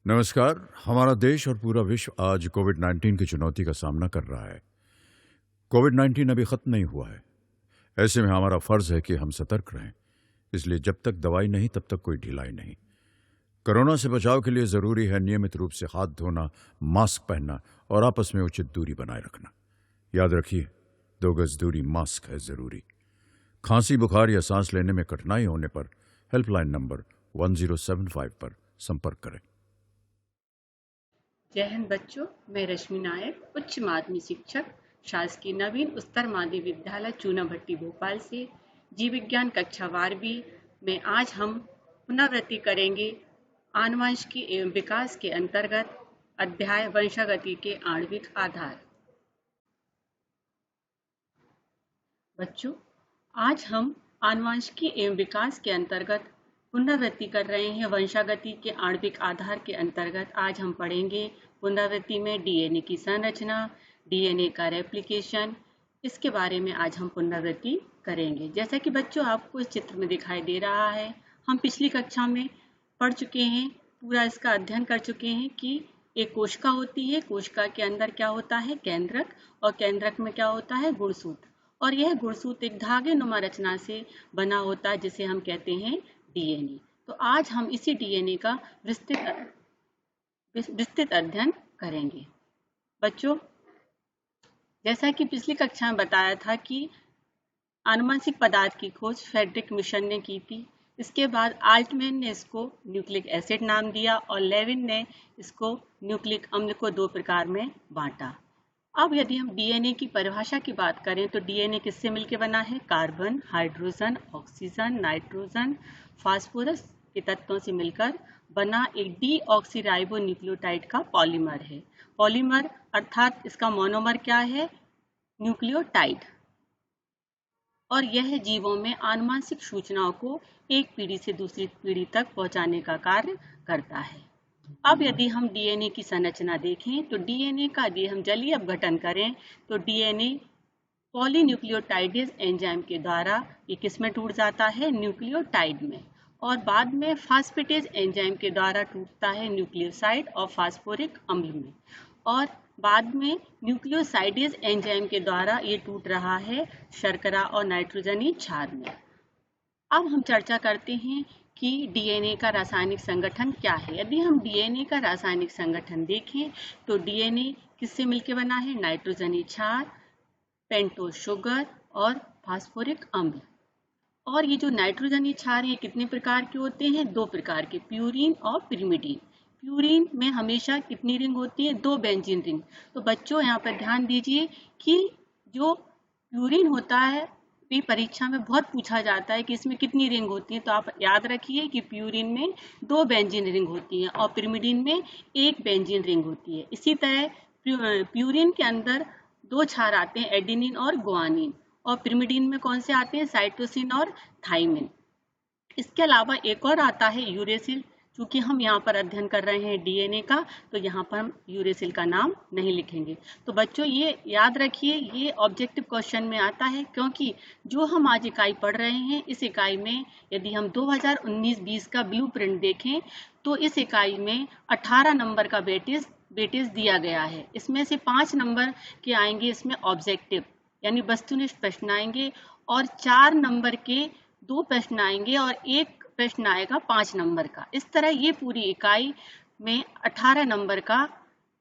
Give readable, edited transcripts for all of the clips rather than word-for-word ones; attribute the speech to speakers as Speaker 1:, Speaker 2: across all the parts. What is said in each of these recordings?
Speaker 1: नमस्कार। हमारा देश और पूरा विश्व आज कोविड-19 की चुनौती का सामना कर रहा है। कोविड-19 अभी खत्म नहीं हुआ है। ऐसे में हमारा फर्ज है कि हम सतर्क रहें। इसलिए जब तक दवाई नहीं तब तक कोई ढिलाई नहीं। कोरोना से बचाव के लिए जरूरी है नियमित रूप से हाथ धोना, मास्क पहनना और आपस में उचित दूरी बनाए रखना। याद रखिए, 2 गज दूरी मास्क है जरूरी। खांसी, बुखार या सांस लेने में कठिनाई होने पर हेल्पलाइन नंबर 1075 पर संपर्क करें।
Speaker 2: जय हिंद बच्चों, मैं रश्मि नायक, उच्च माध्यमिक शिक्षक, शासकीय नवीन उच्चतर माध्यमिक विद्यालय चूनाभट्टी भोपाल से जीव विज्ञान कक्षा 12वीं में आज हम पुनरावृत्ति करेंगे आनुवंशिकी एवं विकास के अंतर्गत अध्याय वंशागति के आणविक आधार। बच्चों, आज हम आनुवंशिकी एवं विकास के अंतर्गत पुनरावृत्ति कर रहे हैं। वंशागति के आणविक आधार के अंतर्गत आज हम पढ़ेंगे पुनरावृत्ति में डीएनए की संरचना, डीएनए का रेप्लिकेशन, इसके बारे में आज हम पुनरावृत्ति करेंगे। जैसा कि बच्चों आपको इस चित्र में दिखाई दे रहा है, हम पिछली कक्षा में पढ़ चुके हैं, पूरा इसका अध्ययन कर चुके हैं कि एक कोशिका होती है, कोशिका के अंदर क्या होता है, केंद्रक, और केंद्रक में क्या होता है, गुणसूत्र, और यह गुणसूत्र एक धागे नुमा रचना से बना होता है जिसे हम कहते हैं डीएनए। तो आज हम इसी डीएनए का विस्तृत अध्ययन करेंगे। बच्चों, जैसा कि पिछली कक्षा में बताया था कि आनुवंशिक पदार्थ की खोज फ्रेडरिक मिशन ने की थी। इसके बाद आल्टमैन ने इसको न्यूक्लिक एसिड नाम दिया और लेविन ने इसको न्यूक्लिक अम्ल को 2 प्रकार में बांटा। अब यदि हम डीएनए की परिभाषा की बात करें तो डीएनए किससे मिलकर बना है, carbon, hydrogen, oxygen, nitrogen, phosphorus के तत्वों से मिलकर बना एक डीऑक्सीराइबो न्यूक्लियोटाइड का पॉलीमर है। पॉलीमर अर्थात इसका मोनोमर क्या है, न्यूक्लियोटाइड, और यह जीवों में आनुवंशिक सूचनाओं को एक पीढ़ी से दूसरी पीढ़ी तक पहुंचाने का कार्य करता है। अब यदि हम डीएनए की संरचना देखें तो डीएनए का यदि हम जलीय अपघटन करें तो डीएनए पॉलीन्यूक्लियोटाइडेज एंजाइम के द्वारा ये किस में टूट जाता है, न्यूक्लियोटाइड में, और बाद में फास्फेटेज एंजाइम के द्वारा टूटता है न्यूक्लियोसाइड और फास्फोरिक अम्ल में, और बाद में न्यूक्लियोसाइडेज एंजाइम के द्वारा ये टूट रहा है शर्करा और नाइट्रोजनी क्षार में। अब हम चर्चा करते हैं कि डीएनए का रासायनिक संगठन क्या है। यदि हम डीएनए का रासायनिक संगठन देखें तो डीएनए किससे मिलकर बना है, नाइट्रोजनी क्षार, पेंटोज शुगर और फास्फोरिक अम्ल। और ये जो नाइट्रोजनी क्षार ये कितने प्रकार के होते हैं, 2 प्रकार के, प्यूरीन और पिरिमिडीन। प्यूरीन में हमेशा कितनी रिंग होती है, 2 बेंजीन रिंग। तो बच्चों यहाँ पर ध्यान दीजिए कि जो प्यूरीन होता है भी परीक्षा में बहुत पूछा जाता है कि इसमें कितनी रिंग होती है। तो आप याद रखिए कि प्यूरीन में 2 बेंजीन रिंग होती है और पिरिमिडीन में 1 बेंजीन रिंग होती है। इसी तरह प्यूरीन के अंदर 2 क्षार आते हैं, एडेनिन और गुआनिन, और पिरिमिडीन में कौन से आते हैं, साइटोसिन और थाइमिन। इसके अलावा एक और आता है यूरेसिल। चूंकि हम यहाँ पर अध्ययन कर रहे हैं डीएनए का तो यहाँ पर हम यूरेसिल का नाम नहीं लिखेंगे। तो बच्चों ये याद रखिए, ये ऑब्जेक्टिव क्वेश्चन में आता है, क्योंकि जो हम आज इकाई पढ़ रहे हैं इस इकाई में यदि हम 2019-20 का ब्लूप्रिंट देखें तो इस इकाई में 18 नंबर का वेटेज दिया गया है। इसमें से 5 नंबर के आएंगे इसमें ऑब्जेक्टिव यानी वस्तुनिष्ठ प्रश्न आएंगे, और 4 नंबर के 2 प्रश्न आएंगे और 1 प्रश्न आएगा 5 नंबर का। इस तरह ये पूरी इकाई में 18 नंबर का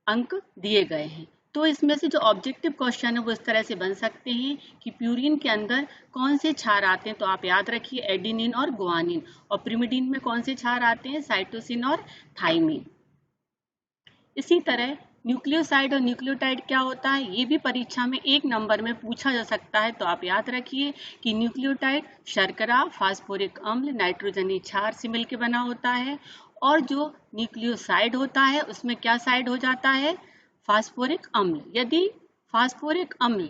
Speaker 2: अंक दिए गए हैं। तो इसमें से जो ऑब्जेक्टिव क्वेश्चन है वो इस तरह से बन सकते हैं कि प्यूरीन के अंदर कौन से क्षार आते हैं, तो आप याद रखिए एडेनिन और गुआनिन, और पिरिमिडीन में कौन से क्षार आते हैं, साइटोसिन और थाइमिन। इसी तरह न्यूक्लियोसाइड और न्यूक्लियोटाइड क्या होता है, ये भी परीक्षा में 1 नंबर में पूछा जा सकता है। तो आप याद रखिए कि न्यूक्लियोटाइड शर्करा, फास्फोरिक अम्ल, नाइट्रोजनी क्षार से मिलकर बना होता है, और जो न्यूक्लियोसाइड होता है उसमें क्या साइड हो जाता है, फास्फोरिक अम्ल। यदि फास्फोरिक अम्ल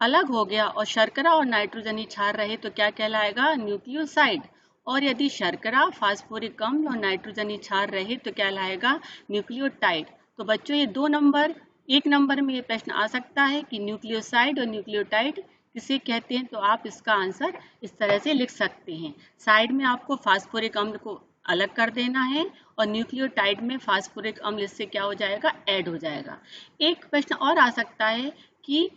Speaker 2: अलग हो गया और शर्करा और नाइट्रोजनी क्षार रहे तो क्या कहलाएगा, न्यूक्लियोसाइड, और यदि शर्करा, फास्फोरिक अम्ल और नाइट्रोजनी क्षार रहे तो क्या कहलाएगा, न्यूक्लियोटाइड। तो बच्चों ये 2 नंबर, 1 नंबर में ये प्रश्न आ सकता है कि न्यूक्लियोसाइड और न्यूक्लियोटाइड किसे कहते हैं, तो आप इसका आंसर इस तरह से लिख सकते हैं। साइड में आपको फास्फोरिक अम्ल को अलग कर देना है और न्यूक्लियोटाइड में फास्फोरिक अम्ल इससे क्या हो जाएगा, ऐड हो जाएगा। एक प्रश्न और आ सकता है कि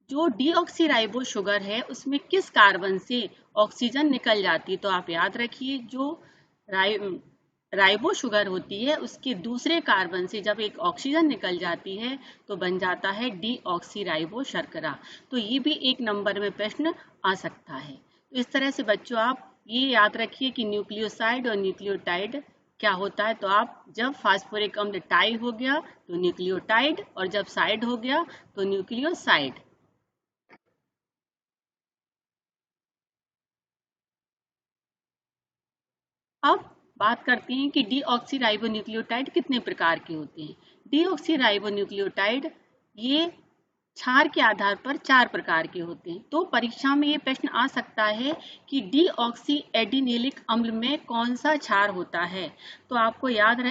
Speaker 2: जो डीऑक्सीराइबो शुगर है उसमें किस कार्बन से ऑक्सीजन निकल जाती है। तो आप याद रखिए, जो राइबो शुगर होती है उसके दूसरे कार्बन से जब एक ऑक्सीजन निकल जाती है तो बन जाता है डीऑक्सीराइबो शर्करा। तो ये भी एक नंबर में प्रश्न आ सकता है। तो इस तरह से बच्चों आप ये याद रखिए कि न्यूक्लियोसाइड और न्यूक्लियोटाइड क्या होता है। तो आप जब फास्फोरिक अम्ल टाई हो गया तो न्यूक्लियोटाइड और जब साइड हो गया तो न्यूक्लियोसाइड। अब बात करते हैं कि डीऑक्सीराइबोन्यूक्लियोटाइड कितने प्रकार के होते हैं। डीऑक्सीराइबोन्यूक्लियोटाइड ये क्षार के आधार पर 4 प्रकार के होते हैं। तो परीक्षा में ये प्रश्न आ सकता है कि डीऑक्सी एडिनिलिक अम्ल में कौन सा क्षार होता है। तो आपको याद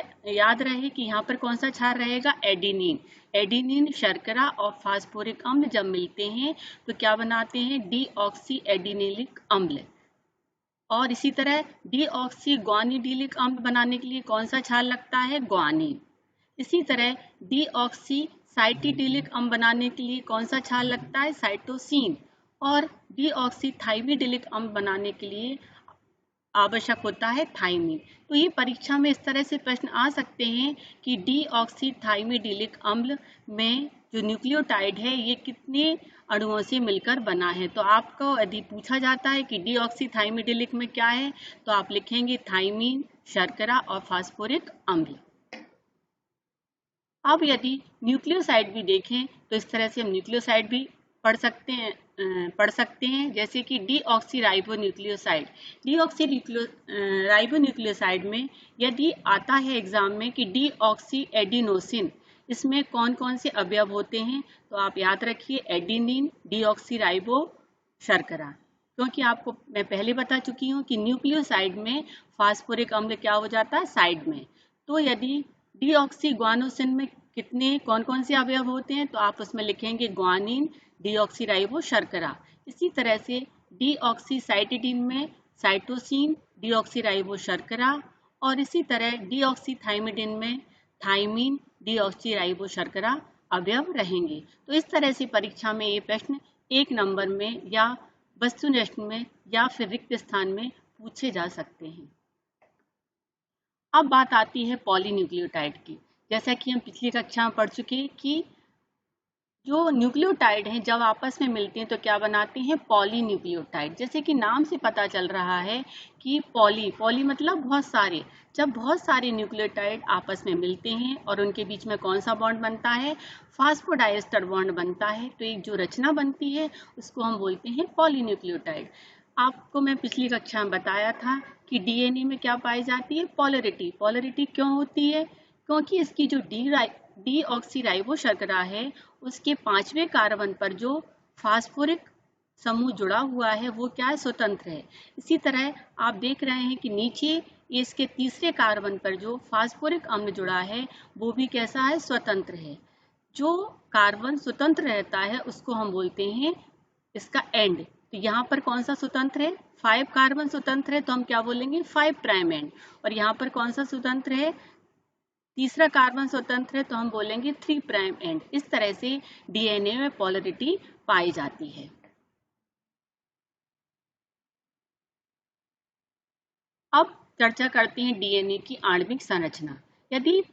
Speaker 2: रहे कि यहाँ पर कौन सा क्षार रहेगा, एडिनिन। एडिनिन शर्करा और फास्फोरिक अम्ल जब मिलते हैं तो क्या बनाते हैं, डीऑक्सी एडिनिलिक अम्ल। और इसी तरह डीऑक्सी ग्वानिडीलिक अम्ल बनाने के लिए कौन सा क्षार लगता है, ग्वानिन। इसी तरह डीऑक्सी साइटिडिलिक अम्ल बनाने के लिए कौन सा क्षार लगता है, साइटोसिन। और डीऑक्सी थाइमिडिलिक अम्ल बनाने के लिए आवश्यक होता है थाइमिन। तो ये परीक्षा में इस तरह से प्रश्न आ सकते हैं कि डीऑक्सी थाइमिडिलिक अम्ल में जो न्यूक्लियोटाइड है ये कितने अणुओं से मिलकर बना है। तो आपको यदि पूछा जाता है कि डीऑक्सी थाइमिडिलिक में क्या है तो आप लिखेंगे थाइमिन, शर्करा और फास्फोरिक अम्ल। अब यदि न्यूक्लियोसाइड भी देखें तो इस तरह से हम न्यूक्लियोसाइड भी पढ़ सकते हैं जैसे कि डीऑक्सीराइबोन्यूक्लियोसाइड। डीऑक्सीराइबोन्यूक्लियोसाइड में यदि आता है एग्जाम में कि डीऑक्सी एडिनोसिन, इसमें कौन कौन से अवयव होते हैं तो आप याद रखिए एडिनिन, डीऑक्सीराइबो, शर्करा। क्योंकि आपको मैं पहले बता चुकी हूँ कि न्यूक्लियोसाइड में फास्फोरिक अम्ल क्या हो जाता है, साइड में। तो यदि डीऑक्सी ग्वानोसिन में कितने कौन कौन से अवयव होते हैं तो आप उसमें लिखेंगे ग्वानिन, डीऑक्सीराइबो, शर्करा। इसी तरह से डीऑक्सी साइटिडीन में साइटोसिन, डीऑक्सीराइबो, शर्करा। और इसी तरह डीऑक्सी थाइमिडिन में थाइमिन, डीऑक्सीराइबो, शर्करा अवयव रहेंगे। तो इस तरह से परीक्षा में ये प्रश्न 1 नंबर में या वस्तुनिष्ठ में या फिर रिक्त स्थान में पूछे जा सकते हैं। अब बात आती है पॉलीन्यूक्लियोटाइड की। जैसा कि हम पिछली कक्षा में पढ़ चुके हैं कि जो न्यूक्लियोटाइड हैं जब आपस में मिलते हैं तो क्या बनाते हैं, पॉलीन्यूक्लियोटाइड। जैसे कि नाम से पता चल रहा है कि पॉली मतलब बहुत सारे। जब बहुत सारे न्यूक्लियोटाइड आपस में मिलते हैं और उनके बीच में कौन सा बॉन्ड बनता है, फास्फोडाइएस्टर बॉन्ड बनता है। तो एक जो रचना बनती है उसको हम बोलते हैं पॉलीन्यूक्लियोटाइड। आपको मैं पिछली कक्षा में बताया था कि डीएनए में क्या पाई जाती है, पोलरिटी। पोलरिटी क्यों होती है, क्योंकि इसकी जो डीऑक्सीराइबो शर्करा है उसके 5वें कार्बन पर जो फास्फोरिक समूह जुड़ा हुआ है वो क्या है, स्वतंत्र है। इसी तरह आप देख रहे हैं कि नीचे इसके 3रे कार्बन पर जो फास्फोरिक अम्ल जुड़ा है वो भी कैसा है, स्वतंत्र है। जो कार्बन स्वतंत्र रहता है उसको हम बोलते हैं इसका एंड। तो यहाँ पर कौन सा स्वतंत्र है, 5 कार्बन स्वतंत्र है तो हम क्या बोलेंगे, 5 प्राइम एंड। और यहाँ पर कौन सा स्वतंत्र है, 3रा कार्बन स्वतंत्र है तो हम बोलेंगे 3 प्राइम एंड। इस तरह से डीएनए में पोलरिटी पाई जाती है। अब चर्चा करते हैं डीएनए की आणविक संरचना। यदि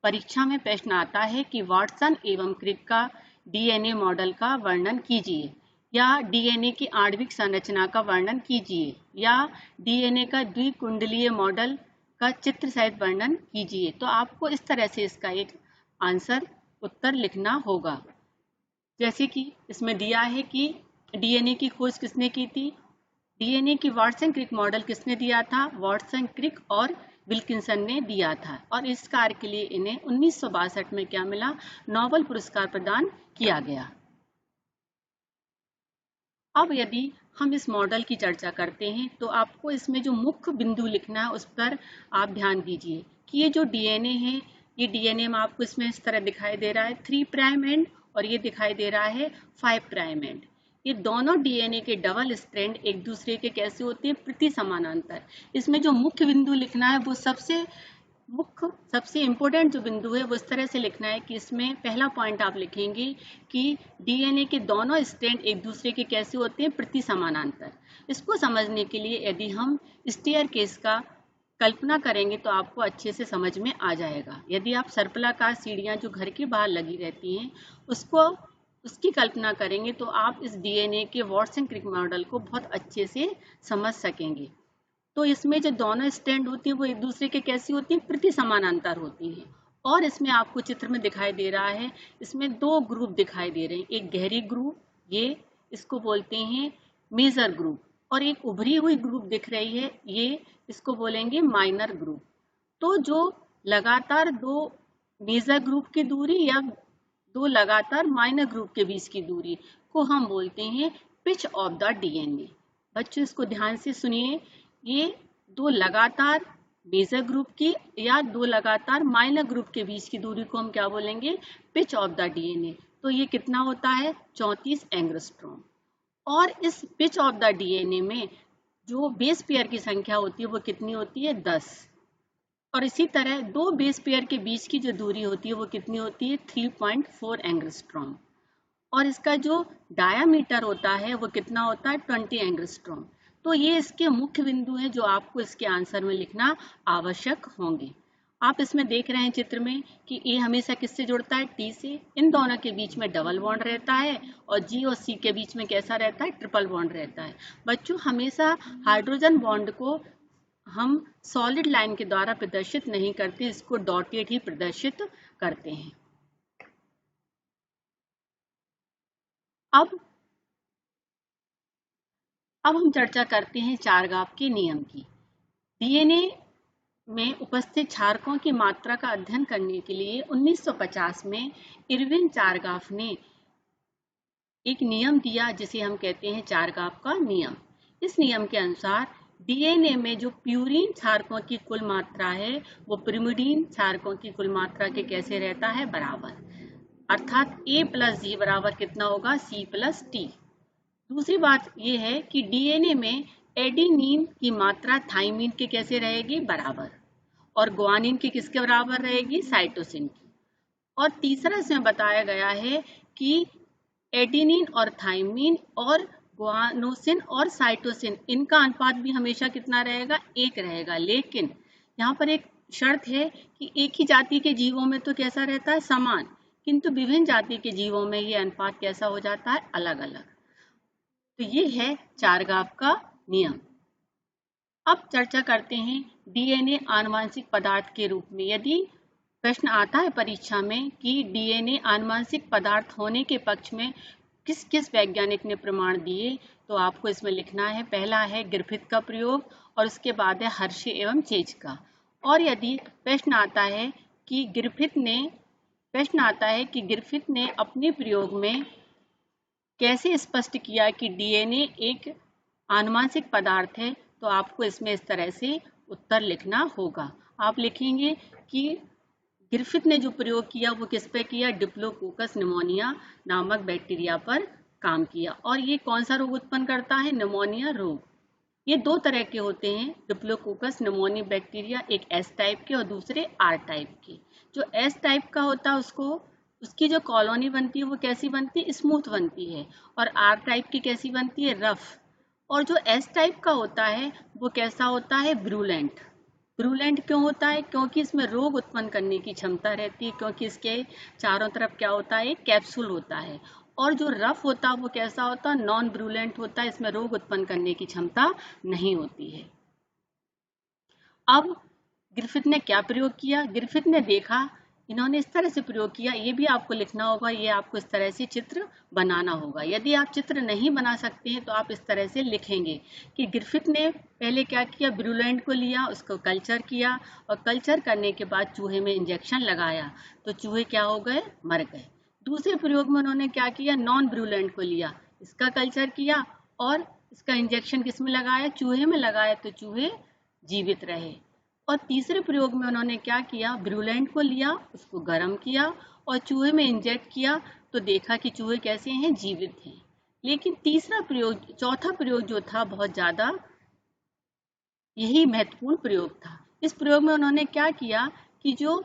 Speaker 2: परीक्षा में प्रश्न आता है कि वाटसन एवं क्रिक का डीएनए मॉडल का वर्णन कीजिए या डीएनए की आणविक संरचना का वर्णन कीजिए या डीएनए का द्विकुंडलीय मॉडल का चित्र सहित वर्णन कीजिए, तो आपको इस तरह से इसका एक उत्तर लिखना होगा। जैसे कि इसमें दिया है कि डीएनए की खोज किसने की थी, डीएनए की वाटसन क्रिक मॉडल किसने दिया था, वाटसन क्रिक और विल्किंसन ने दिया था। और इस कार्य के लिए इन्हें 1962 में क्या मिला, नोबेल पुरस्कार प्रदान किया गया। अब यदि हम इस मॉडल की चर्चा करते हैं तो आपको इसमें जो मुख्य बिंदु लिखना है उस पर आप ध्यान दीजिए कि ये जो डीएनए है, ये डीएनए में आपको इसमें इस तरह दिखाई दे रहा है 3 प्राइम एंड और ये दिखाई दे रहा है 5 प्राइम एंड। ये दोनों डीएनए के डबल स्ट्रैंड एक दूसरे के कैसे होते हैं, प्रति समानांतर। इसमें जो मुख्य बिंदु लिखना है वो सबसे इम्पोर्टेंट जो बिंदु है वो इस तरह से लिखना है कि इसमें पहला पॉइंट आप लिखेंगे कि डीएनए के दोनों स्ट्रैंड एक दूसरे के कैसे होते हैं, प्रति समानांतर। इसको समझने के लिए यदि हम स्टेयरकेस का कल्पना करेंगे तो आपको अच्छे से समझ में आ जाएगा। यदि आप सर्पिलाकार सीढ़ियां जो घर के बाहर लगी रहती हैं उसकी कल्पना करेंगे तो आप इस डीएनए के वाटसन क्रिक मॉडल को बहुत अच्छे से समझ सकेंगे। तो इसमें जो दोनों स्ट्रैंड होती हैं वो एक दूसरे के कैसी होती हैं, प्रति समानांतर होती हैं। और इसमें आपको चित्र में दिखाई दे रहा है, इसमें दो ग्रुप दिखाई दे रहे हैं, एक गहरी ग्रुप, ये इसको बोलते हैं मेजर ग्रुप, और एक उभरी हुई ग्रुप दिख रही है, ये इसको बोलेंगे माइनर ग्रुप। तो जो लगातार दो मेजर ग्रुप की दूरी या दो लगातार माइनर ग्रुप के बीच की दूरी को हम बोलते हैं पिच ऑफ द डीएनए। बच्चों इसको ध्यान से सुनिए, ये दो लगातार मेजर ग्रुप की या दो लगातार माइनर ग्रुप के बीच की दूरी को हम क्या बोलेंगे, पिच ऑफ द डीएनए। तो ये कितना होता है, 34 एंगस्ट्रॉम। और इस पिच ऑफ द डीएनए में जो बेस पेयर की संख्या होती है वो कितनी होती है, 10। और इसी तरह दो बेस पेयर के बीच की जो दूरी होती है वो कितनी होती है, 3.4 एंगस्ट्रॉम। और इसका जो डायामीटर होता है वो कितना होता है, 20 एंगस्ट्रॉम। तो ये इसके मुख्य बिंदु हैं जो आपको इसके आंसर में लिखना आवश्यक होंगे। आप इसमें देख रहे हैं चित्र में कि ए हमेशा किससे जुड़ता है, टी से। इन दोनों के बीच में डबल बॉन्ड रहता है और जी और सी के बीच में कैसा रहता है, ट्रिपल बॉन्ड रहता है। बच्चों हमेशा हाइड्रोजन बॉन्ड को हम सॉलिड लाइन के द्वारा प्रदर्शित नहीं करते, इसको डॉटेड ही प्रदर्शित करते हैं। अब हम चर्चा करते हैं चारगाफ के नियम की। डीएनए में उपस्थित क्षारकों की मात्रा का अध्ययन करने के लिए 1950 में इरविन चारगाफ ने एक नियम दिया जिसे हम कहते हैं चारगाफ का नियम। इस नियम के अनुसार डीएनए में जो प्यूरिन क्षारकों की कुल मात्रा है वो पिरिमिडीन क्षारकों की कुल मात्रा के कैसे रहता है, बराबर। अर्थात A + G बराबर कितना होगा, C + T। दूसरी बात यह है कि डीएनए में एडेनिन की मात्रा थाइमिन के कैसे रहेगी, बराबर। और ग्वानिन की किसके बराबर रहेगी, साइटोसिन की। और तीसरा इसमें बताया गया है कि एडेनिन और थाइमिन और ग्वानोसिन और साइटोसिन इनका अनुपात भी हमेशा कितना रहेगा, 1 रहेगा। लेकिन यहाँ पर एक शर्त है कि एक ही जाति के जीवों में तो कैसा रहता है, समान, किंतु विभिन्न जाति के जीवों में ये अनुपात कैसा हो जाता है, अलग अलग। तो ये है चारगाफ का नियम। अब चर्चा करते हैं डीएनए आनुवंशिक पदार्थ के रूप में। यदि प्रश्न आता है परीक्षा में कि डीएनए आनुवंशिक पदार्थ होने के पक्ष में किस किस वैज्ञानिक ने प्रमाण दिए, तो आपको इसमें लिखना है। पहला है ग्रिफिथ का प्रयोग और उसके बाद है हर्शे एवं चेज का। और यदि प्रश्न आता है कि ग्रिफिथ ने अपने प्रयोग में कैसे स्पष्ट किया कि डीएनए एक आनुवंशिक पदार्थ है, तो आपको इसमें इस तरह से उत्तर लिखना होगा। आप लिखेंगे कि ग्रिफिथ ने जो प्रयोग किया वो किस पे किया, डिप्लोकोकस निमोनिया नामक बैक्टीरिया पर काम किया। और ये कौन सा रोग उत्पन्न करता है, निमोनिया रोग। ये दो तरह के होते हैं डिप्लोकोकस निमोनिया बैक्टीरिया, एक एस टाइप के और दूसरे आर टाइप के। जो एस टाइप का होता है उसकी जो कॉलोनी बनती है वो कैसी बनती है, स्मूथ बनती है। और आर टाइप की कैसी बनती है, रफ। और जो एस टाइप का होता है वो कैसा होता है, ब्रूलेंट। ब्रूलेंट क्यों होता है, क्योंकि इसमें रोग उत्पन्न करने की क्षमता रहती है, क्योंकि इसके चारों तरफ क्या होता है, कैप्सूल होता है। और जो रफ होता है वो कैसा होता है, नॉन ब्रूलेंट होता है, इसमें रोग उत्पन्न करने की क्षमता नहीं होती है। अब ग्रिफिथ ने क्या प्रयोग किया, ग्रिफिथ ने देखा, इन्होंने इस तरह से प्रयोग किया। ये भी आपको लिखना होगा, ये आपको इस तरह से चित्र बनाना होगा। यदि आप चित्र नहीं बना सकते हैं तो आप इस तरह से लिखेंगे कि ग्रिफिथ ने पहले क्या किया, ब्रूलेंट को लिया, उसको कल्चर किया और कल्चर करने के बाद चूहे में इंजेक्शन लगाया तो चूहे क्या हो गए, मर गए। दूसरे प्रयोग में उन्होंने क्या किया, नॉन ब्रूलेंट को लिया, इसका कल्चर किया और इसका इंजेक्शन किस में लगाया, चूहे में लगाया, तो चूहे जीवित रहे। और तीसरे प्रयोग में उन्होंने क्या किया, ब्रूलेंट को लिया, उसको गर्म किया और चूहे में इंजेक्ट किया तो देखा कि चूहे कैसे हैं, जीवित हैं। लेकिन चौथा प्रयोग जो था बहुत ज़्यादा यही महत्वपूर्ण प्रयोग था। इस प्रयोग में उन्होंने क्या किया कि जो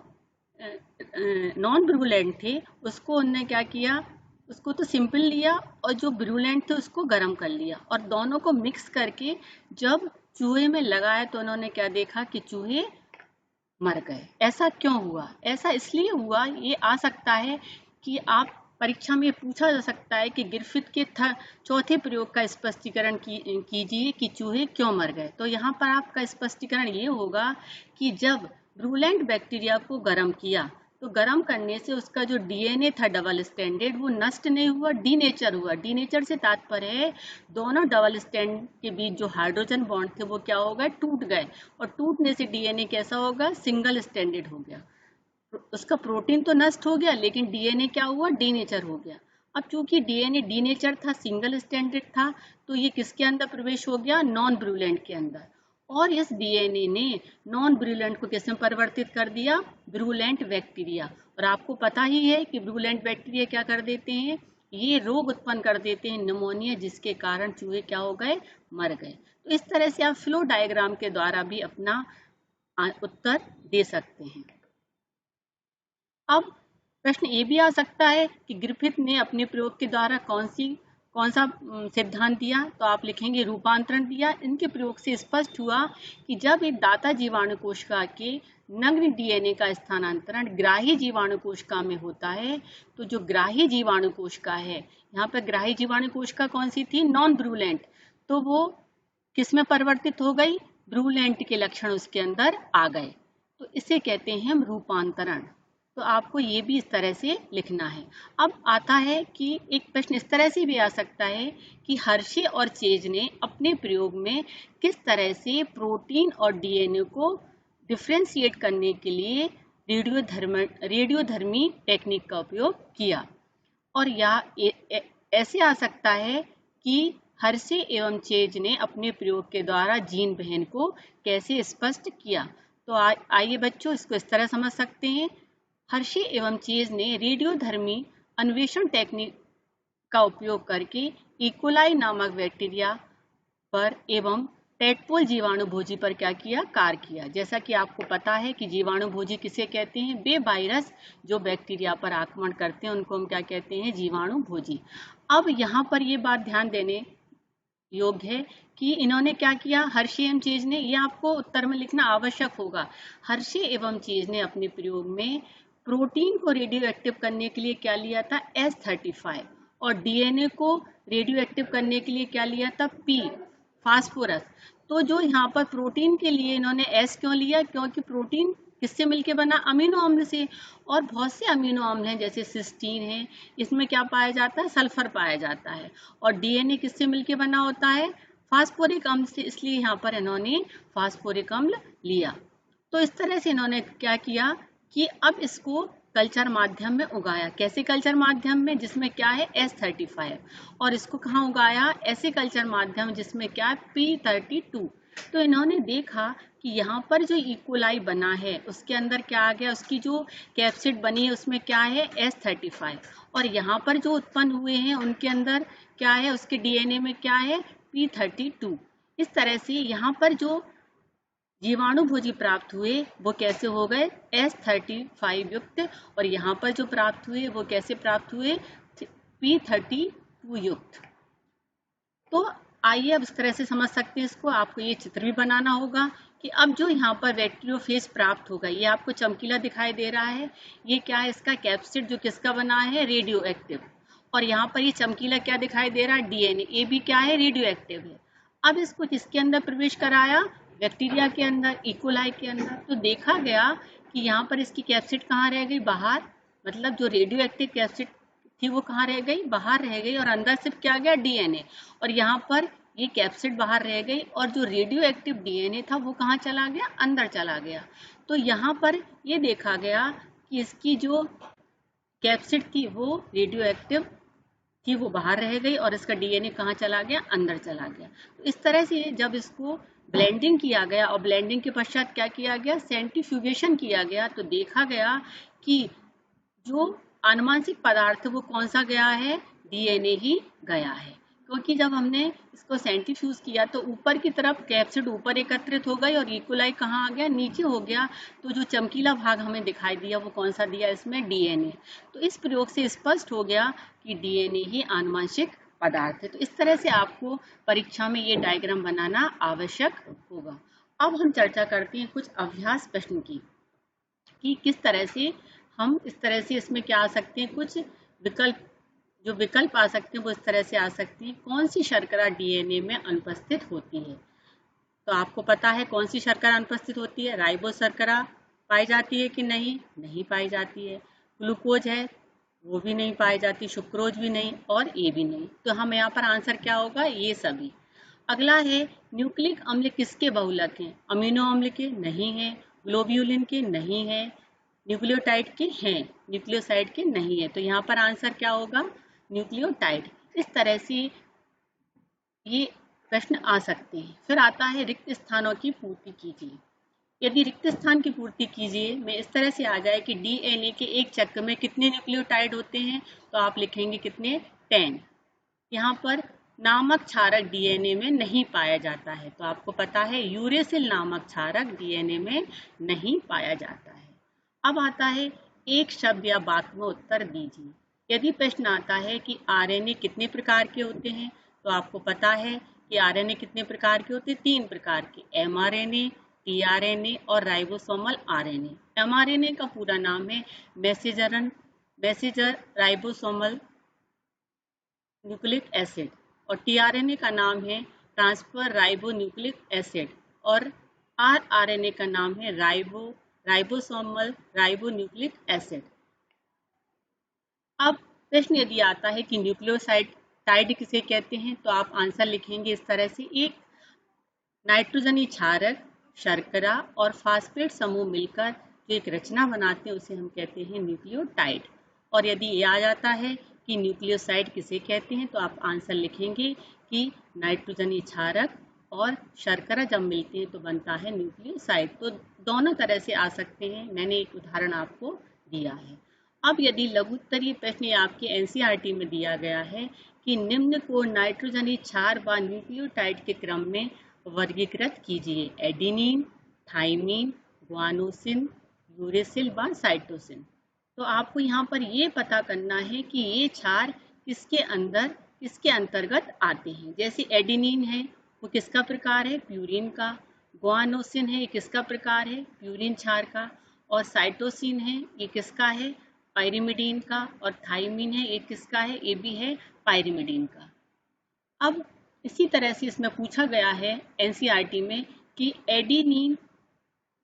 Speaker 2: नॉन ब्रूलेंट थे उसको उन्होंने क्या किया, उसको तो सिंपल लिया और जो ब्रूलेंट थे उसको गर्म कर लिया और दोनों को मिक्स करके जब चूहे में लगाया तो उन्होंने क्या देखा कि चूहे मर गए। ऐसा क्यों हुआ? ऐसा इसलिए हुआ, ये आ सकता है कि आप परीक्षा में पूछा जा सकता है कि ग्रिफिथ के चौथे प्रयोग का स्पष्टीकरण कीजिए कि चूहे क्यों मर गए। तो यहाँ पर आपका स्पष्टीकरण ये होगा कि जब ब्रूलेंट बैक्टीरिया को गर्म किया तो गर्म करने से उसका जो डीएनए था डबल स्टैंडर्ड वो नष्ट नहीं हुआ, डीनेचर हुआ। डीनेचर से तात्पर्य है दोनों डबल स्टैंड के बीच जो हाइड्रोजन बॉन्ड थे वो क्या हो गए, टूट गए और टूटने से डीएनए कैसा होगा, सिंगल स्टैंडर्ड हो गया। उसका प्रोटीन तो नष्ट हो गया लेकिन डीएनए क्या हुआ, डीनेचर हो गया। अब चूंकि डीएनए डीनेचर था, सिंगल स्टैंडर्ड था, तो ये किसके अंदर प्रवेश हो गया, नॉन ब्रूलेंट के अंदर। और इस डीएनए ने नॉन ब्रूलेंट को किसमें परिवर्तित कर दिया, ब्रूलेंट बैक्टीरिया। और आपको पता ही है कि ब्रूलेंट बैक्टीरिया क्या कर देते हैं, ये रोग उत्पन्न कर देते हैं, निमोनिया, जिसके कारण चूहे क्या हो गए, मर गए। तो इस तरह से आप फ्लो डायग्राम के द्वारा भी अपना उत्तर दे सकते हैं। अब प्रश्न ये भी आ सकता है कि ग्रिफिथ ने अपने प्रयोग के द्वारा कौन सा सिद्धांत दिया, तो आप लिखेंगे रूपांतरण दिया। इनके प्रयोग से स्पष्ट हुआ कि जब एक दाता जीवाणु कोशिका के नग्न डीएनए का स्थानांतरण ग्राही जीवाणु कोशिका में होता है, तो जो ग्राही जीवाणु कोशिका है, यहाँ पर ग्राही जीवाणु कोशिका कौन सी थी, नॉन ब्रूलेंट, तो वो किस में परिवर्तित हो गई, ब्रूलेंट के लक्षण उसके अंदर आ गए। तो इसे कहते हैं हम रूपांतरण। तो आपको ये भी इस तरह से लिखना है। अब आता है कि एक प्रश्न इस तरह से भी आ सकता है कि हर्शे और चेज ने अपने प्रयोग में किस तरह से प्रोटीन और डीएनए को डिफ्रेंशिएट करने के लिए रेडियोधर्मी टेक्निक का उपयोग किया। और यह ऐसे आ सकता है कि हर्शे एवं चेज ने अपने प्रयोग के द्वारा जीन बहन को कैसे स्पष्ट किया। तो आइए बच्चों इसको इस तरह समझ सकते हैं। हर्शे एवं चेज ने रेडियोधर्मी अन्वेषण टेक्निक का उपयोग करके इकोलाई नामक बैक्टीरिया पर एवं टेडपोल जीवाणु भोजी पर क्या किया, कार्य किया। जैसा कि आपको पता है कि जीवाणु भोजी किसे कहते हैं, वे वायरस जो बैक्टीरिया पर आक्रमण करते हैं उनको हम क्या कहते हैं, जीवाणु भोजी। अब यहाँ पर ये बात ध्यान देने योग्य है कि इन्होंने क्या किया, हर्शे एवं चेज ने, ये आपको उत्तर में लिखना आवश्यक होगा। हर्शे एवं चेज ने अपने प्रयोग में प्रोटीन को रेडियो एक्टिव करने के लिए क्या लिया था, S35, और डीएनए को रेडियो एक्टिव करने के लिए क्या लिया था, P, फास्फोरस। तो जो यहाँ पर प्रोटीन के लिए इन्होंने S क्यों लिया, क्योंकि प्रोटीन किससे मिलके बना, अमीनो अम्ल से। और बहुत से अमीनो अम्ल हैं जैसे सिस्टीन है, इसमें क्या पाया जाता है, सल्फर पाया जाता है। और डीएनए किससे मिलके बना होता है, फास्फोरिक अम्ल से, इसलिए यहाँ पर इन्होंने फास्फोरिक अम्ल लिया। तो इस तरह से इन्होंने क्या किया कि अब इसको कल्चर माध्यम में उगाया। कैसे कल्चर माध्यम में, जिसमें क्या है, S35। और इसको कहाँ उगाया, ऐसे कल्चर माध्यम जिसमें क्या है, P32। तो इन्होंने देखा कि यहाँ पर जो इकोलाई बना है उसके अंदर क्या आ गया, उसकी जो कैप्सिड बनी है उसमें क्या है, S35। और यहाँ पर जो उत्पन्न हुए हैं उनके अंदर क्या है, उसके डीएनए में क्या है, P32। इस तरह से यहाँ पर जो जीवाणु भोजी प्राप्त हुए वो कैसे हो गए, S35 युक्त। और यहाँ पर जो प्राप्त हुए वो कैसे प्राप्त हुए, P32 युक्त। तो आइए अब इस तरह से समझ सकते हैं इसको। आपको ये चित्र भी बनाना होगा कि अब जो यहाँ पर बैक्टीरियोफेज प्राप्त होगा, ये आपको चमकीला दिखाई दे रहा है, ये क्या है, इसका कैप्सिड जो किसका बना है, रेडियो एक्टिव। और यहाँ पर ये चमकीला क्या दिखाई दे रहा है, डीएनए, ये भी क्या है, रेडियो एक्टिव है। अब इसको किसके अंदर प्रवेश कराया, बैक्टीरिया के अंदर, इकोलाई के अंदर। तो देखा गया कि यहाँ पर इसकी कैप्सिड कहाँ रह गई, बाहर, मतलब जो रेडियो एक्टिव कैप्सिड थी वो कहाँ रह गई, बाहर रह गई, और अंदर सिर्फ क्या गया, डीएनए। और यहाँ पर ये कैप्सिड बाहर रह गई और जो रेडियो एक्टिव डीएनए था वो कहाँ चला गया, अंदर चला गया। तो यहाँ पर ये देखा गया कि इसकी जो कैप्सिड थी वो रेडियो एक्टिव थी, वो बाहर रह गई, और इसका डीएनए कहाँ चला गया, अंदर चला गया। तो इस तरह से जब इसको ब्लेंडिंग किया गया और ब्लेंडिंग के पश्चात क्या किया गया, सेंट्रीफ्यूगेशन किया गया, तो देखा गया कि जो आनुवांशिक पदार्थ वो कौन सा गया है, डीएनए ही गया है। क्योंकि जब हमने इसको सेंट्रीफ्यूज किया तो ऊपर की तरफ कैप्सिड ऊपर एकत्रित हो गई और इकोलाई कहाँ आ गया, नीचे हो गया। तो जो चमकीला भाग हमें दिखाई दिया वो कौन सा दिया, इसमें डीएनए। तो इस प्रयोग से स्पष्ट हो गया कि डीएनए ही आनुवंशिक पदार्थ है। तो इस तरह से आपको परीक्षा में ये डायग्राम बनाना आवश्यक होगा। अब हम चर्चा करते हैं कुछ अभ्यास प्रश्न की, कि किस तरह से हम इस तरह से इसमें क्या आ सकते हैं, कुछ विकल्प, जो विकल्प आ सकते हैं वो इस तरह से आ सकती हैं। कौन सी शर्करा डीएनए में अनुपस्थित होती है? तो आपको पता है कौन सी शर्करा अनुपस्थित होती है। राइबोज शर्करा पाई जाती है कि नहीं? नहीं पाई जाती है। ग्लूकोज है वो भी नहीं पाई जाती, सुक्रोज भी नहीं और ये भी नहीं। तो हम यहाँ पर आंसर क्या होगा, ये सभी। अगला है न्यूक्लिक अम्ल किसके बहुलक हैं? अमीनो अम्ल के नहीं है, ग्लोब्यूलिन के नहीं है, न्यूक्लियोटाइड के हैं, न्यूक्लियोसाइड के नहीं है। तो यहाँ पर आंसर क्या होगा, न्यूक्लियोटाइड। इस तरह से ये प्रश्न आ सकते हैं। फिर आता है रिक्त स्थानों की पूर्ति कीजिए। यदि रिक्त स्थान की पूर्ति कीजिए में इस तरह से आ जाए कि डीएनए के एक चक्र में कितने न्यूक्लियोटाइड होते हैं, तो आप लिखेंगे कितने, 10। यहाँ पर नामक क्षारक डीएनए में नहीं पाया जाता है, तो आपको पता है यूरेसिल नामक क्षारक डीएनए में नहीं पाया जाता है। अब आता है एक शब्द या वाक्य में उत्तर दीजिए। यदि प्रश्न आता है कि आरएनए कितने प्रकार के होते हैं, तो आपको पता है कि आरएनए कितने प्रकार के होते हैं, 3 प्रकार के, एमआरएनए, टीआरएनए और राइबोसोमल आरएनए। एमआरएनए का पूरा नाम है मैसेंजर राइबोसोमल न्यूक्लिक एसिड और टीआरएनए का नाम है ट्रांसफर राइबो न्यूक्लिक एसिड और आरआरएनए का नाम है राइबोसोमल राइबो न्यूक्लिक एसिड। अब प्रश्न यदि आता है कि न्यूक्लियोसाइड किसे कहते हैं, तो आप आंसर लिखेंगे इस तरह से, एक नाइट्रोजनी क्षारक, शर्करा और फास्फेट समूह मिलकर जो एक रचना बनाते हैं उसे हम कहते हैं न्यूक्लियोटाइड। और यदि ये आ जाता है कि न्यूक्लियोसाइड किसे कहते हैं, तो आप आंसर लिखेंगे कि नाइट्रोजनी क्षारक और शर्करा जब मिलते हैं तो बनता है न्यूक्लियोसाइड। तो दोनों तरह से आ सकते हैं, मैंने एक उदाहरण आपको दिया है। अब यदि लघु उत्तरीय प्रश्न आपके एनसीईआरटी में दिया गया है कि निम्न को नाइट्रोजनी क्षार व न्यूक्लियोटाइड के क्रम में वर्गीकृत कीजिए, एडेनिन, थाइमिन, ग्वानोसिन, यूरेसिल व साइटोसिन। तो आपको यहाँ पर ये पता करना है कि ये क्षार किसके अंतर्गत आते हैं। जैसे एडेनिन है वो किसका प्रकार है, प्यूरिन का। ग्वानोसिन है ये किसका प्रकार है, प्यूरिन क्षार का। और साइटोसिन है ये किसका है, पायरिमिडीन का। और थाइमिन है ये किसका है, ये भी है पायरिमिडीन का। अब इसी तरह से इसमें पूछा गया है एनसीईआरटी में कि एडेनिन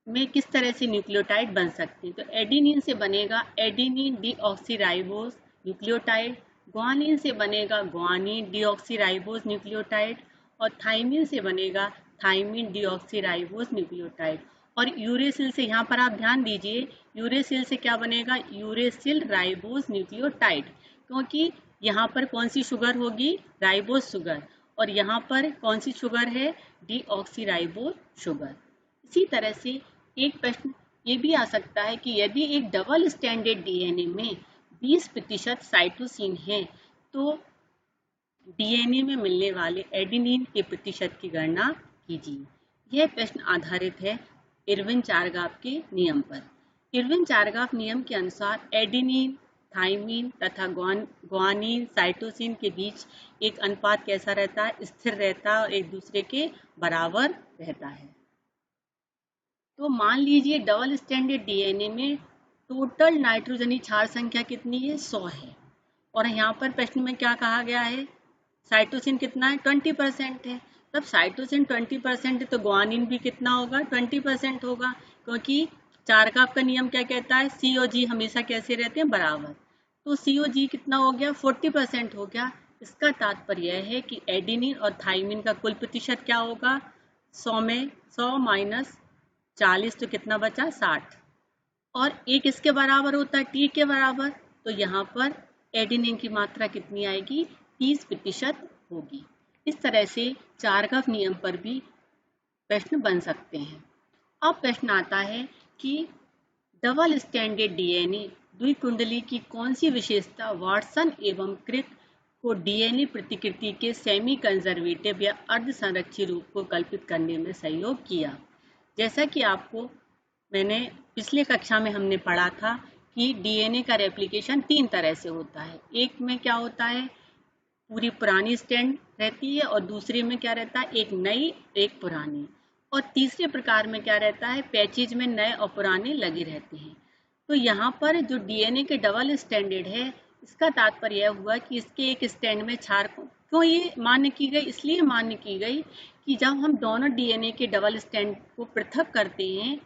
Speaker 2: में किस तरह से न्यूक्लियोटाइड बन सकते हैं। तो एडेनिन से बनेगा एडेनिन डीऑक्सीराइबोज न्यूक्लियोटाइड, ग्वानिन से बनेगा ग्वानिन डीऑक्सीराइबोज न्यूक्लियोटाइड और थाइमिन से बनेगा थाइमिन डीऑक्सीराइबोज न्यूक्लियोटाइड। और यूरेसिल से, यहाँ पर आप ध्यान दीजिए, यूरेसिल से क्या बनेगा, यूरेसिल राइबोज न्यूक्लियोटाइड, क्योंकि यहाँ पर कौन सी शुगर होगी, राइबोज शुगर, और यहाँ पर कौन सी शुगर है, डीऑक्सीराइबोज शुगर। इसी तरह से एक प्रश्न ये भी आ सकता है कि यदि एक डबल स्टैंडर्ड डीएनए में 20% साइटोसिन है, तो डीएनए में मिलने वाले एडेनिन के प्रतिशत की गणना कीजिए। यह प्रश्न आधारित है इरविन चारगाफ के नियम पर। इरविन चारगाफ नियम के अनुसार एडेनिन, थाइमिन तथा ग्वानिन, साइटोसिन के बीच एक अनुपात कैसा रहता है, स्थिर रहता है और एक दूसरे के बराबर रहता है। तो मान लीजिए डबल स्टैंडर्ड डीएनए में टोटल नाइट्रोजनी क्षार संख्या कितनी है, 100 है। और यहाँ पर प्रश्न में क्या कहा गया है, साइटोसिन कितना है, 20% है। तब साइटोसिन 20% है तो ग्वानिन भी कितना होगा, 20% होगा, क्योंकि चारगाफ का नियम क्या कहता है, सी और जी हमेशा कैसे रहते हैं, बराबर। तो सी और जी कितना हो गया, 40% हो गया। इसका तात्पर्य यह है कि एडेनिन और थाइमिन का कुल प्रतिशत क्या होगा, 100 में 100 माइनस 40 तो कितना बचा, 60। और एक इसके बराबर होता है, टी के बराबर, तो यहाँ पर एडेनिन की मात्रा कितनी आएगी, 30% होगी। इस तरह से चारगाफ नियम पर भी प्रश्न बन सकते हैं। अब प्रश्न आता है कि डबल स्टैंडर्ड डीएनए द्विकुंडली की कौन सी विशेषता वाटसन एवं क्रिक को डीएनए प्रतिकृति के सेमी कंजर्वेटिव या अर्ध संरक्षी रूप को कल्पित करने में सहयोग किया। जैसा कि आपको मैंने पिछले कक्षा में हमने पढ़ा था कि डीएनए का रेप्लिकेशन 3 तरह से होता है। एक में क्या होता है, पूरी पुरानी स्ट्रैंड रहती है, और दूसरे में क्या रहता है, एक नई एक पुरानी, और तीसरे प्रकार में क्या रहता है, पैचेज में नए और पुराने लगे रहते हैं। तो यहाँ पर जो डीएनए के डबल स्टैंडर्ड है, इसका तात्पर्य यह हुआ कि इसके एक स्टैंड में क्षारकों क्यों ये मान्य की गई, इसलिए मान्य की गई कि जब हम दोनों डीएनए के डबल स्टैंड को पृथक करते हैं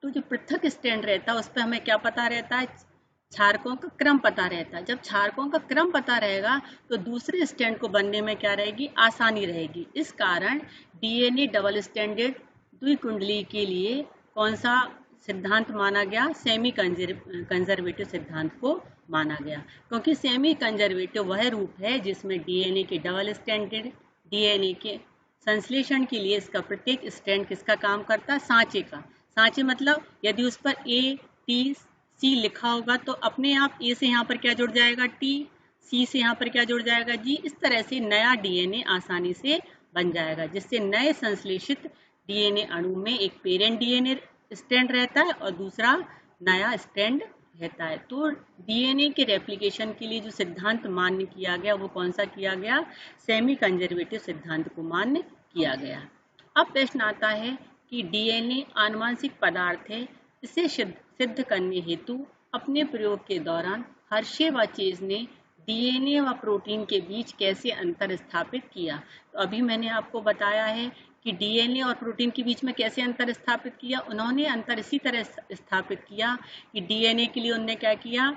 Speaker 2: तो जो पृथक स्टैंड रहता है उस पर हमें क्या पता रहता है, क्षारकों का क्रम पता रहता है। जब क्षारकों का क्रम पता रहेगा तो दूसरे स्टैंड को बनने में क्या रहेगी, आसानी रहेगी। इस कारण डीएनए डबल स्टैंडर्ड द्विकुंडली के लिए कौन सा सिद्धांत माना गया, सेमी कंजर्वेटिव सिद्धांत को माना गया, क्योंकि सेमी कंजर्वेटिव वह रूप है जिसमें डीएनए के डबल स्टैंडर्ड डीएनए के संश्लेषण के लिए इसका प्रत्येक स्टैंड किसका काम करता है, सांचे का। सांचे मतलब यदि उस पर ए टी सी लिखा होगा तो अपने आप ए से यहाँ पर क्या जुड़ जाएगा, टी, सी से यहाँ पर क्या जुड़ जाएगा, जी। इस तरह से नया डीएनए आसानी से बन जाएगा, जिससे नए संश्लेषित डीएनए अणु में एक पेरेंट डीएनए स्टैंड रहता है और दूसरा नया स्टैंड रहता है। तो डीएनए के रेप्लिकेशन के लिए जो सिद्धांत मान्य किया गया वो कौन सा किया गया, सेमी कंजर्वेटिव सिद्धांत को मान्य किया गया। अब प्रश्न आता है कि डीएनए आनुवंशिक पदार्थ है, इसे सिद्ध करने हेतु अपने प्रयोग के दौरान हर्शे व चेज ने डीएनए व प्रोटीन के बीच कैसे अंतर स्थापित किया। तो अभी मैंने आपको बताया है कि डीएनए और प्रोटीन के बीच में कैसे अंतर स्थापित किया। उन्होंने अंतर इसी तरह स्थापित किया कि डीएनए के लिए उन्होंने क्या किया,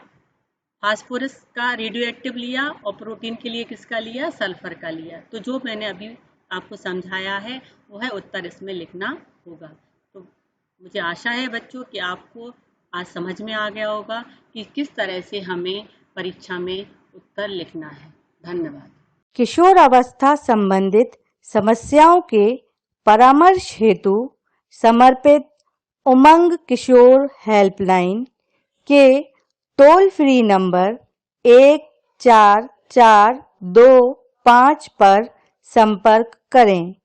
Speaker 2: फास्फोरस का रेडियो एक्टिव लिया, और प्रोटीन के लिए किसका लिया, सल्फर का लिया। तो जो मैंने अभी आपको समझाया है वो है उत्तर इसमें लिखना होगा। तो मुझे आशा है बच्चों कि आपको आज समझ में आ गया होगा कि किस तरह से हमें परीक्षा में उत्तर लिखना है। धन्यवाद।
Speaker 3: किशोर अवस्था संबंधित समस्याओं के परामर्श हेतु समर्पित उमंग किशोर हेल्पलाइन के टोल फ्री नंबर 144225 पर संपर्क करें।